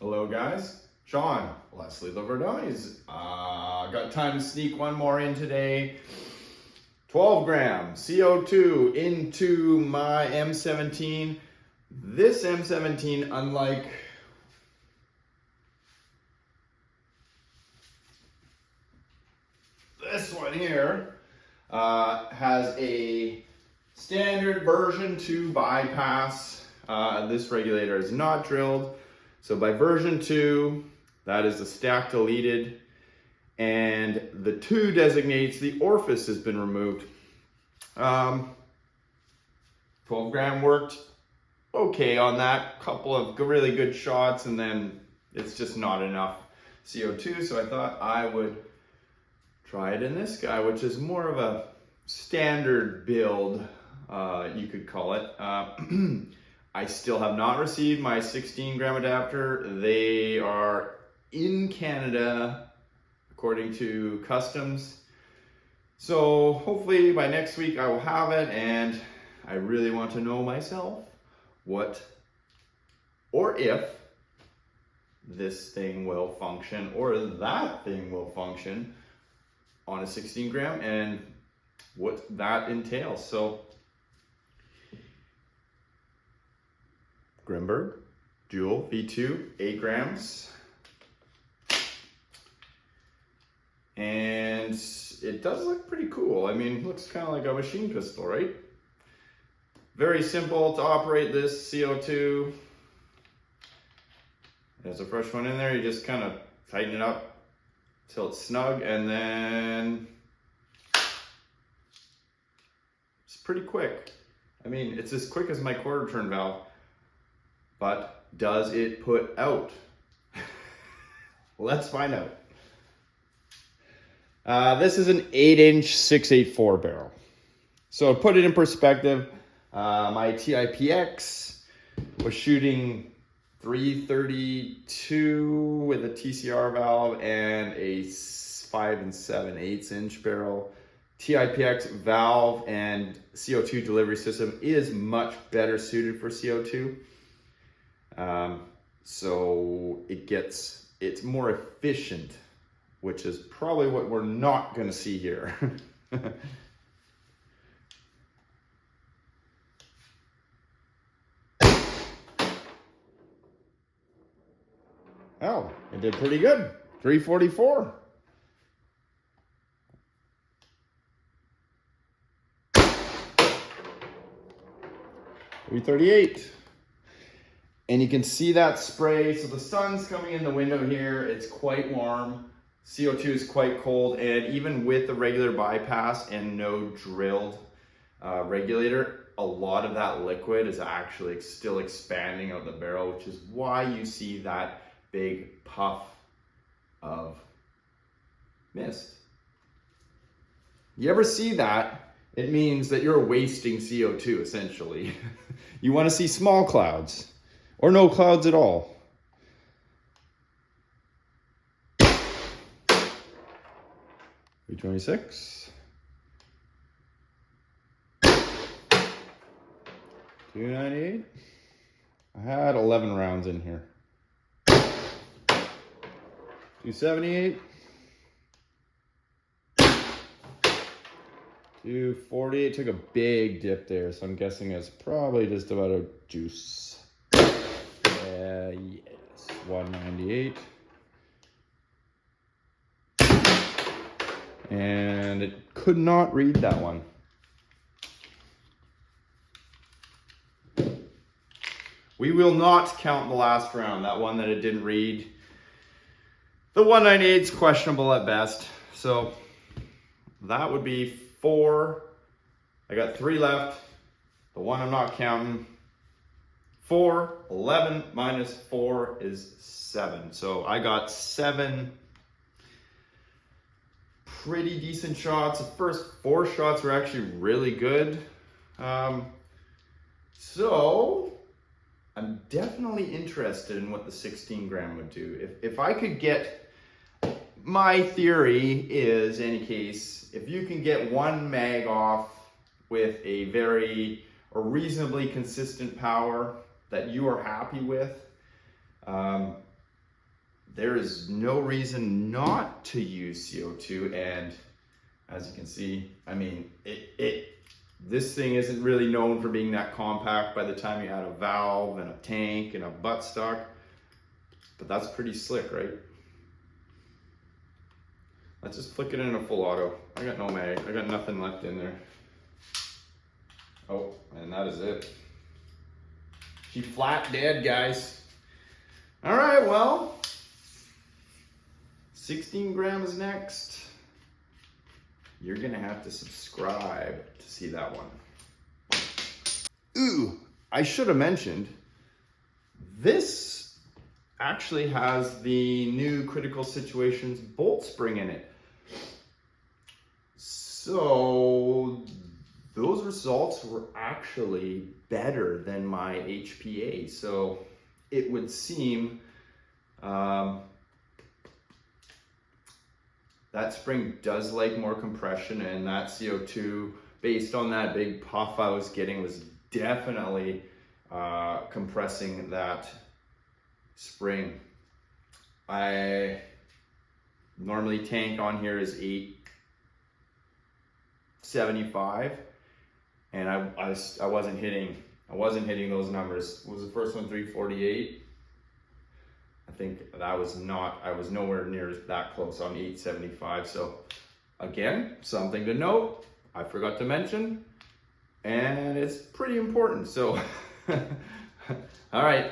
Hello guys, Sean, Leslie the Verdonies. Got time to sneak one more in today. 12 gram CO2 into my M17. This M17, unlike this one here, has a standard version 2 bypass. This regulator is not drilled. So by version 2, that is the stack deleted, and the 2 designates the orifice has been removed. 12 gram worked okay on that, couple of really good shots, and then it's just not enough CO2, so I thought I would try it in this guy, which is more of a standard build, you could call it. I still have not received my 16 gram adapter. They are in Canada, according to customs. So hopefully by next week I will have it, and I really want to know myself what or if this thing will function or that thing will function on a 16 gram and what that entails. So Grimberg, Jewel V2, 8 grams. And it does look pretty cool. I mean, it looks kind of like a machine pistol, right? Very simple to operate this CO2. There's a fresh one in there. You just kind of tighten it up till it's snug, and then it's pretty quick. I mean, it's as quick as my quarter turn valve. But does it put out? Let's find out. This is an 8-inch 684 barrel. So to put it in perspective, my TIPX was shooting 332 with a TCR valve and a 5 7/8 inch barrel. TIPX valve and CO2 delivery system is much better suited for CO2. So it's more efficient, which is probably what we're not going to see here. Oh, it did pretty good. 344. .338. And you can see that spray. So the sun's coming in the window here. It's quite warm. CO2 is quite cold. And even with the regular bypass and no drilled regulator, a lot of that liquid is actually still expanding out the barrel, which is why you see that big puff of mist. You ever see that? It means that you're wasting CO2 essentially. You want to see small clouds. Or no clouds at all. .326. 298. I had 11 rounds in here. 278. 248. Took a big dip there, so I'm guessing it's probably just about a juice. Yes, 198. And it could not read that one. We will not count the last round, that one that it didn't read. The 198 is questionable at best. So that would be 4. I got 3 left. The one I'm not counting. 4, 11 minus 4 is 7. So I got 7 pretty decent shots. The first 4 shots were actually really good. So I'm definitely interested in what the 16 gram would do. If I could get, my theory is, in any case, if you can get one mag off with a very or reasonably consistent power that you are happy with, there is no reason not to use CO2. And as you can see, I mean, this thing isn't really known for being that compact by the time you add a valve and a tank and a buttstock, but that's pretty slick, right? Let's just flick it in a full auto. I got no mag, I got nothing left in there. Oh, and that is it. She flat dead, guys. All right, well, 16 grams next. You're gonna have to subscribe to see that one. Ooh, I should have mentioned, this actually has the new Critical Situations bolt spring in it. So those results were actually better than my HPA. So it would seem that spring does like more compression, and that CO2, based on that big puff I was getting, was definitely compressing that spring. I normally tank on here is 875, and I wasn't hitting those numbers. What was the first one, 348? I think I was nowhere near that close on 875. So again, something to note, I forgot to mention, and it's pretty important. So all right,